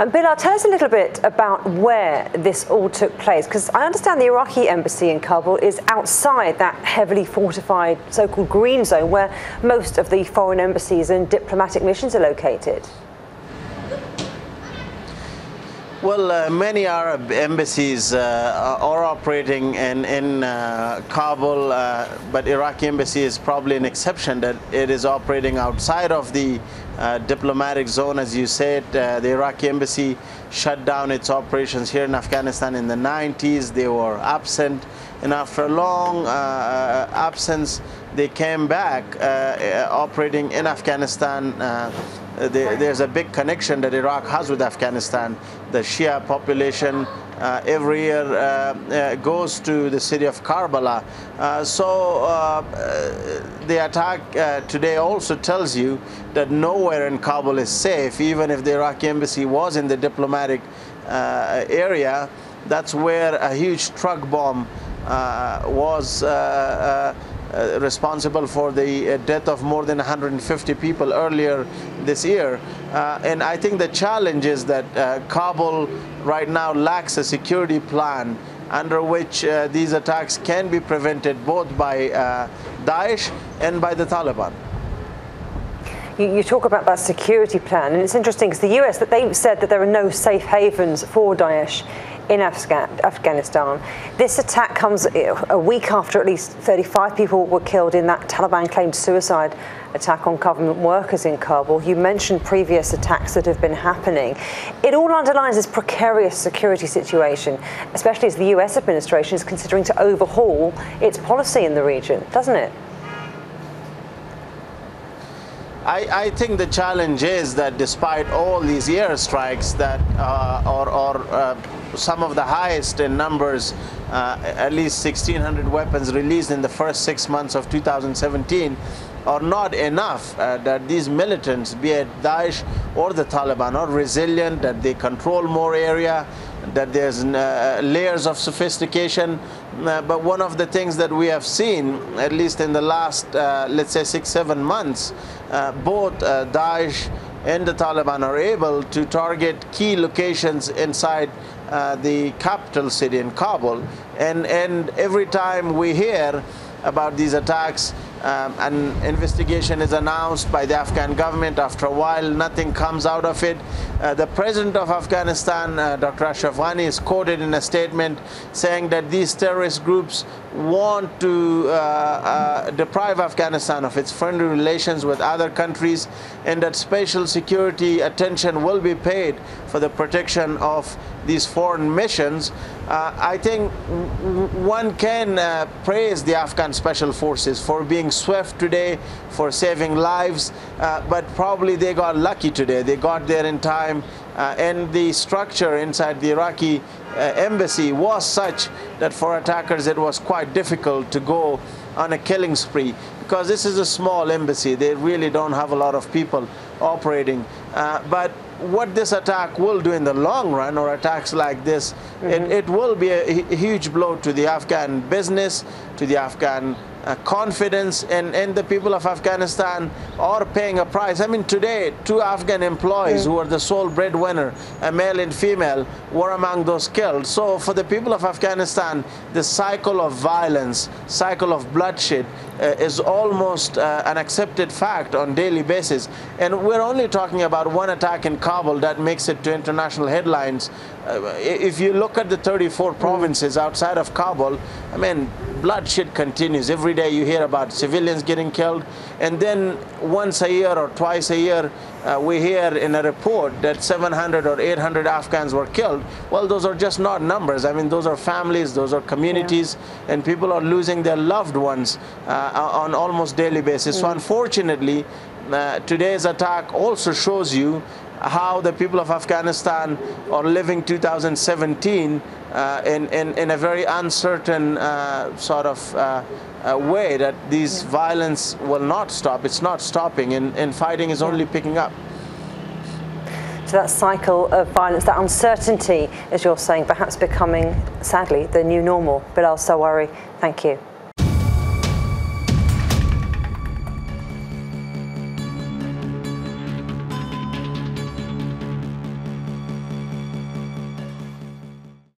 Bilal, tell us a little bit about where this all took place, because I understand the Iraqi embassy in Kabul is outside that heavily fortified so-called green zone where most of the foreign embassies and diplomatic missions are located. Well, many Arab embassies are operating in Kabul, but Iraqi embassy is probably an exception that it is operating outside of the diplomatic zone. As you said, the Iraqi embassy shut down its operations here in Afghanistan in the 90s. They were absent, and after a long absence, they came back operating in Afghanistan. There's a big connection that Iraq has with Afghanistan. The Shia population every year goes to the city of Karbala. The attack today also tells you that nowhere in Kabul is safe. Even if the Iraqi embassy was in the diplomatic area, that's where a huge truck bomb was responsible for the death of more than 150 people earlier this year. And I think the challenge is that Kabul right now lacks a security plan under which these attacks can be prevented both by Daesh and by the Taliban. You talk about that security plan, and it's interesting because the US, that they've said that there are no safe havens for Daesh in Afghanistan. This attack comes a week after at least 35 people were killed in that Taliban-claimed suicide attack on government workers in Kabul. You mentioned previous attacks that have been happening. It all underlines this precarious security situation, especially as the US administration is considering to overhaul its policy in the region, doesn't it? I think the challenge is that despite all these airstrikes that some of the highest in numbers, at least 1,600 weapons released in the first 6 months of 2017, are not enough, that these militants, be it Daesh or the Taliban, are resilient, that they control more area, that there's layers of sophistication. But one of the things that we have seen, at least in the last, let's say 6-7 months, both Daesh and the Taliban are able to target key locations inside the capital city in Kabul. And every time we hear about these attacks, an investigation is announced by the Afghan government. After a while, nothing comes out of it. The president of Afghanistan, Dr. Ashraf Ghani, is quoted in a statement saying that these terrorist groups want to deprive Afghanistan of its friendly relations with other countries, and that special security attention will be paid for the protection of these foreign missions. I think one can praise the Afghan special forces for being swift today, for saving lives, but probably they got lucky today. They got there in time, and the structure inside the Iraqi embassy was such that for attackers it was quite difficult to go on a killing spree, because this is a small embassy. They really don't have a lot of people operating. But what this attack will do in the long run, or attacks like this, it will be a huge blow to the Afghan business, to the Afghan confidence, and the people of Afghanistan are paying a price. I mean, today, 2 Afghan employees who were the sole breadwinner, a male and female, were among those killed. So for the people of Afghanistan, the cycle of violence, cycle of bloodshed is almost an accepted fact on a daily basis. And we're only talking about one attack in Kabul that makes it to international headlines. If you look at the 34 provinces outside of Kabul, I mean, bloodshed continues. Every day you hear about civilians getting killed, and then once a year or twice a year we hear in a report that 700 or 800 Afghans were killed. Well, those are just not numbers. I mean, those are families, those are communities, and people are losing their loved ones on almost daily basis. So unfortunately, today's attack also shows you how the people of Afghanistan are living 2017 in a very uncertain sort of way, that this violence will not stop. It's not stopping, and fighting is only picking up. So that cycle of violence, that uncertainty, as you're saying, perhaps becoming, sadly, the new normal. Bilal Sarwary, thank you.